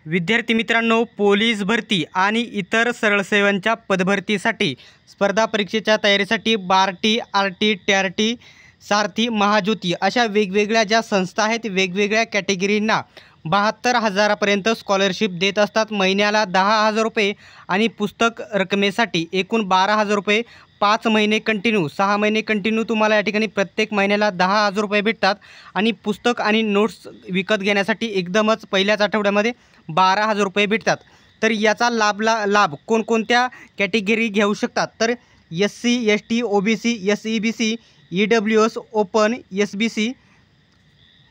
विद्यार्थी मित्रांनो, पोलीस भरती आणि इतर सरळ सेवांच्या पदभरतीसाठी स्पर्धा परीक्षेच्या तयारीसाठी बार्टी, आरटी, टीआरटी, सारथी, महाज्योती अशा वेगवेगळ्या ज्या संस्था आहेत वेगवेगळ्या कॅटेगरींना 72,000पर्यंत स्कॉलरशिप देत असतात। महिन्याला 10,000 रुपये आणि पुस्तक रकमेसाठी एकूण 12,000 रुपये। 5 महिने कंटिन्यू, 6 महिने कंटिन्यू तुम्हाला या ठिकाणी प्रत्येक महिन्याला 10,000 रुपये भेटतात आणि पुस्तक आणि नोट्स विकत घेण्यासाठी एकदमच पहिल्याच आठवड्यामध्ये 12,000 रुपये भेटतात। तर याचा लाभ कोणकोणत्या कॅटेगरी घेऊ शकतात? तर SC, ST, OBC, SEBC, EWS, open,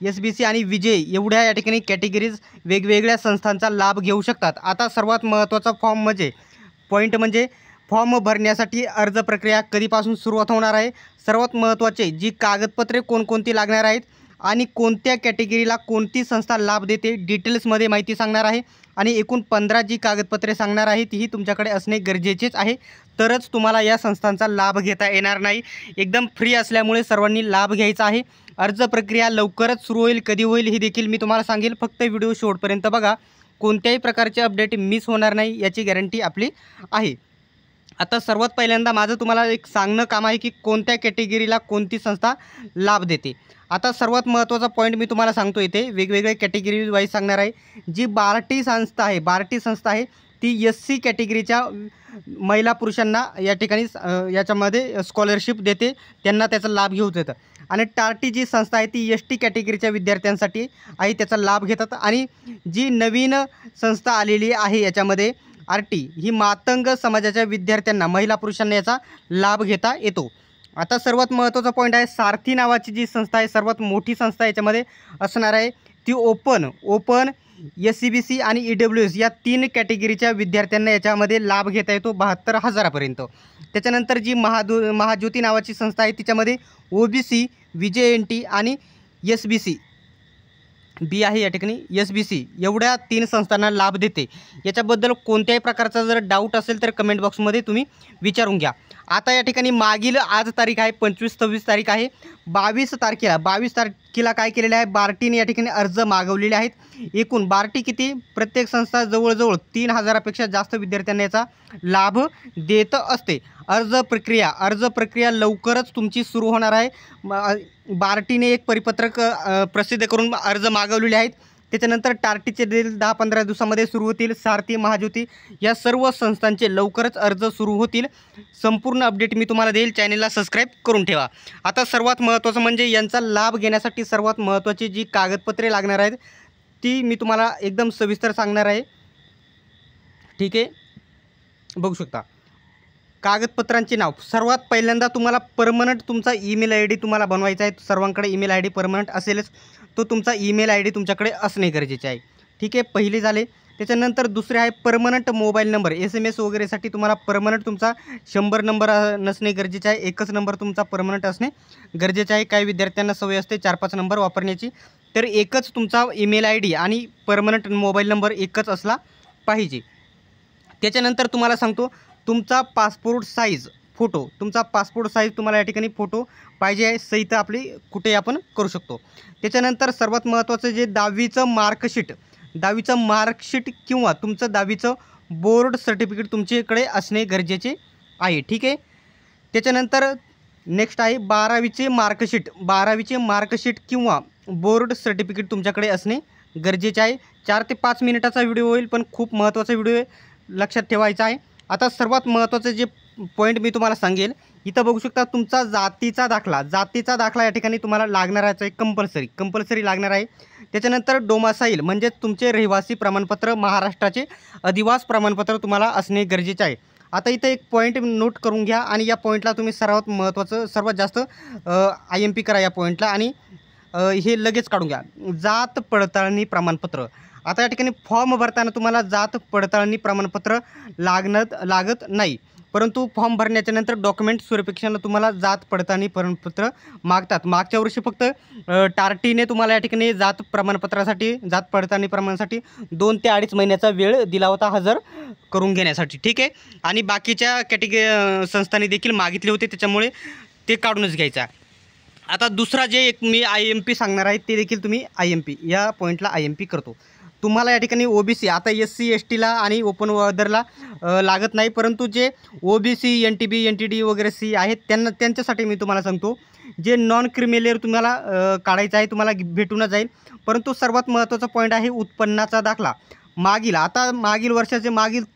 SBC आणि विजय एवढ्या या ठिकाणी कॅटेगरीज वेगवेगळ्या संस्थांचा लाभ घेऊ शकतात। आता सर्वात महत्त्वाचा पॉईंट म्हणजे फॉर्म भरण्यासाठी अर्ज प्रक्रिया कधीपासून सुरुवात होणार आहे, सर्वात महत्त्वाचे जी कागदपत्रे कोणकोणती लागणार आहेत आणि कोणत्या कॅटेगरीला कोणती संस्था लाभ देते डिटेल्समध्ये माहिती सांगणार आहे। आणि एकूण 15 जी कागदपत्रे सांगणार आहे तीही तुमच्याकडे असणे गरजेचेच आहे, तरच तुम्हाला या संस्थांचा लाभ घेता येणार नाही। एकदम फ्री असल्यामुळे सर्वांनी लाभ घ्यायचा आहे। अर्ज प्रक्रिया लवकरच सुरू होईल, कधी होईल हे देखील मी तुम्हाला सांगेल, फक्त व्हिडिओ शेवटपर्यंत बघा, कोणत्याही प्रकारचे अपडेट मिस होणार नाही याची गॅरंटी आपली आहे। आता सर्वात पहिल्यांदा माझं तुम्हाला एक सांगणं काम आहे की कोणत्या कॅटेगरीला कोणती संस्था लाभ देते। आता सर्वात महत्त्वाचा पॉईंट मी तुम्हाला सांगतो, इथे वेगवेगळे कॅटेगरी वाईज सांगणार आहे। जी बार्टी संस्था आहे ती SC कॅटेगरीच्या महिला पुरुषांना या ठिकाणी याच्यामध्ये स्कॉलरशिप देते, त्यांना त्याचा लाभ घेऊ देतं। आणि टार्टी जी संस्था आहे ती ST कॅटेगरीच्या विद्यार्थ्यांसाठी आहे, त्याचा लाभ घेतात। आणि जी नवीन संस्था आलेली आहे याच्यामध्ये RT ही मातंग समाजाच्या विद्यार्थ्यांना महिला पुरुषांना याचा लाभ घेता येतो। आता सर्वात महत्त्वाचा पॉईंट आहे, सारथी नावाची जी संस्था आहे सर्वात मोठी संस्था याच्यामध्ये असणार आहे, ती ओपन, SEBC आणि EWS या 3 कॅटेगरीच्या विद्यार्थ्यांना याच्यामध्ये लाभ घेता येतो 72,000पर्यंत। त्याच्यानंतर जी महाज्योती नावाची संस्था आहे तिच्यामध्ये OBC, विजय NT आणि SBC बी आहे या ठिकाणी SBC एवढ्या 3 संस्थांना लाभ देते। याच्याबद्दल कोणत्याही प्रकारचा जर डाऊट असेल तर कमेंट बॉक्समध्ये तुम्ही विचारून घ्या। आता या ठिकाणी मागील आज तारीख आहे 25-26 तारीख आहे, 22 तारखेला काय केलेलं आहे, बार्टीने या ठिकाणी अर्ज मागवलेले आहेत। एकूण बार्टी किती, प्रत्येक संस्था जवळजवळ 3,000पेक्षा जास्त विद्यार्थ्यांना याचा लाभ देत असते। अर्ज प्रक्रिया लवकरच तुमची सुरू होणार आहे। बार्टीने एक परिपत्रक प्रसिद्ध करून अर्ज मागवलेले आहेत। त्याच्यानंतर टार्टीचे 10-15 दिवसामध्ये सुरू होतील। सारथी, महाज्योती या सर्व संस्थांचे लवकरच अर्ज सुरू होतील। संपूर्ण अपडेट मी तुम्हाला देईल, चॅनलला सबस्क्राईब करून ठेवा। आता सर्वात महत्त्वाचं म्हणजे यांचा लाभ घेण्यासाठी सर्वात महत्त्वाची जी कागदपत्रे लागणार आहेत ती मी तुम्हाला एकदम सविस्तर सांगणार आहे, ठीक आहे, बघू शकता। कागदपत्रांचे नाव, सर्वात पहिल्यांदा तुम्हाला परमनंट तुमचा ईमेल ID तुम्हाला बनवायचा आहे। सर्वांकडे ईमेल ID परमनंट असेलच, तो तुमचा ईमेल ID तुमच्याकडे असणे गरजेचे आहे, ठीक आहे, पहिले झाले। त्याच्यानंतर दुसरे आहे परमनंट मोबाईल नंबर, SMS वगैरेसाठी तुम्हाला परमनंट तुमचा 100 नंबर नसणे गरजेचे आहे, एकच नंबर तुमचा परमनंट असणे गरजेचे आहे। काही विद्यार्थ्यांना सवय असते 4-5 नंबर वापरण्याची, तर एकच तुमचा ईमेल ID आणि परमनंट मोबाईल नंबर एकच असला पाहिजे। त्याच्यानंतर तुम्हाला सांगतो तुमचा पासपोर्ट साईज फोटो, तुम्हाला या ठिकाणी फोटो पाहिजे आहे, सहित आपली कुठे आपण करू शकतो। त्याच्यानंतर सर्वात महत्त्वाचं जे 10वीचं मार्कशीट किंवा तुमचं 10वीचं बोर्ड सर्टिफिकेट तुमच्याकडे असणे गरजेचे आहे, ठीक आहे। त्याच्यानंतर नेक्स्ट आहे 12वीचे मार्कशीट किंवा बोर्ड सर्टिफिकेट तुमच्याकडे असणे गरजेचे आहे। 4 ते 5 मिनिटाचा व्हिडिओ होईल, पण खूप महत्त्वाचा व्हिडिओ आहे, लक्षात ठेवायचा आहे। आता सर्वात महत्त्वाचं जे पॉईंट मी तुम्हाला सांगेल, इथं बघू शकता तुमचा जातीचा दाखला या ठिकाणी तुम्हाला लागणार आहे, कंपल्सरी लागणार आहे। त्याच्यानंतर डोमासाईल म्हणजे तुमचे रहिवासी प्रमाणपत्र, महाराष्ट्राचे अधिवास प्रमाणपत्र तुम्हाला असणे गरजेचे आहे। आता इथं एक पॉईंट नोट करून घ्या आणि या पॉईंटला तुम्ही सर्वात जास्त IMP करा या पॉईंटला आणि हे लगेच काढून घ्या, जात पडताळणी प्रमाणपत्र। आता या ठिकाणी फॉर्म भरताना तुम्हाला जात पडताळणी प्रमाणपत्र लागत नाही, परंतु फॉर्म भरण्याच्या नंतर डॉक्युमेंट व्हेरिफिकेशनला तुम्हाला जात पडताळणी प्रमाणपत्र मागतात। मागच्या वर्षी फक्त टार्टीने तुम्हाला या ठिकाणी जात पडताळणी प्रमाणासाठी 2 ते 2.5 महिन्याचा वेळ दिला होता हजर करून घेण्यासाठी, ठीक आहे। आणि बाकीच्या संस्थांनी देखील मागितले होते, त्याच्यामुळे ते काढूनच घ्यायचा। आता दुसरा जे एक मी IMP सांगणार आहे ते देखील तुम्ही IMP या पॉईंटला IMP करतो. तुम्हाला या ठिकाणी OBC आता SC STला आणि ओपन अदरला लागत नाही, परंतु जे OBC NTB NTD वगैरे C आहेत त्यांच्यासाठी मी तुम्हाला सांगतो. जे नॉन क्रिमिलेअर तुम्हाला काढायचं आहे, तुम्हाला भेटूनच जाईल. परंतु सर्वात महत्त्वाचा पॉईंट आहे उत्पन्नाचा दाखला. मागील वर्षाचे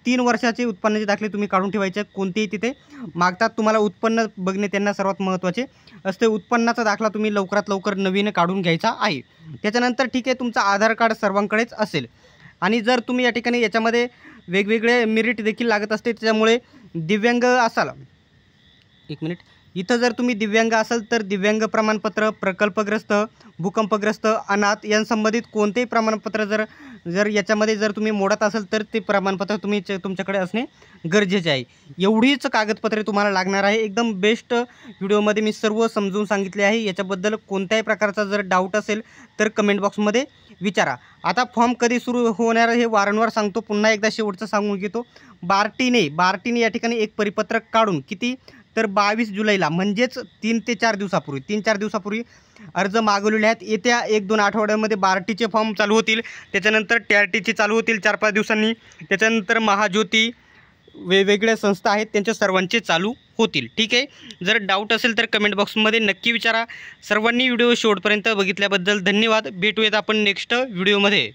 3 वर्षाचे उत्पन्नाचे दाखले तुम्ही काढून ठेवायचे. कोणतेही तिथे मागतात, तुम्हाला उत्पन्न बघणे त्यांना सर्वात महत्त्वाचे असते. उत्पन्नाचा दाखला तुम्ही लवकरात लवकर नवीन काढून घ्यायचा आहे. त्याच्यानंतर ठीक आहे, तुमचं आधार कार्ड सर्वांकडेच असेल. आणि जर तुम्ही या ठिकाणी याच्यामध्ये वेगवेगळे मेरिट देखील लागत असते, त्याच्यामुळे दिव्यांग असाल, एक मिनिट, इथं जर तुम्ही दिव्यांग असाल तर दिव्यांग प्रमाणपत्र, प्रकल्पग्रस्त, भूकंपग्रस्त, अनाथ यांसंबंधित कोणतेही प्रमाणपत्र जर याच्यामध्ये जर तुम्ही मोडत असाल तर ते प्रमाणपत्र तुमच्याकडे असणे गरजेचे आहे. एवढीच कागदपत्रे तुम्हाला लागणार आहे. एकदम बेस्ट व्हिडिओमध्ये मी सर्व समजून सांगितले आहे. याच्याबद्दल कोणत्याही प्रकारचा जर डाऊट असेल तर कमेंट बॉक्समध्ये विचारा. आता फॉर्म कधी सुरू होणार हे वारंवार सांगतो, पुन्हा एकदा शेवटचं सांगून घेतो. बार्टीने या ठिकाणी एक परिपत्रक काढून किती तर 22 जुलैला म्हणजेच 3 ते 4 दिवसापूर्वी अर्ज मागवलेले आहेत. येत्या 1-2 आठवड्यामध्ये बार्टीचे फॉर्म चालू होतील. त्याच्यानंतर TRTचे चालू होतील 4-5 दिवसांनी. त्याच्यानंतर महाज्योती, वेगवेगळ्या संस्था आहेत त्यांच्या सर्वांचे चालू होतील. ठीक आहे, जर डाऊट असेल तर कमेंट बॉक्समध्ये नक्की विचारा. सर्वांनी व्हिडिओ शेवटपर्यंत बघितल्याबद्दल धन्यवाद. भेटूयात आपण नेक्स्ट व्हिडिओमध्ये.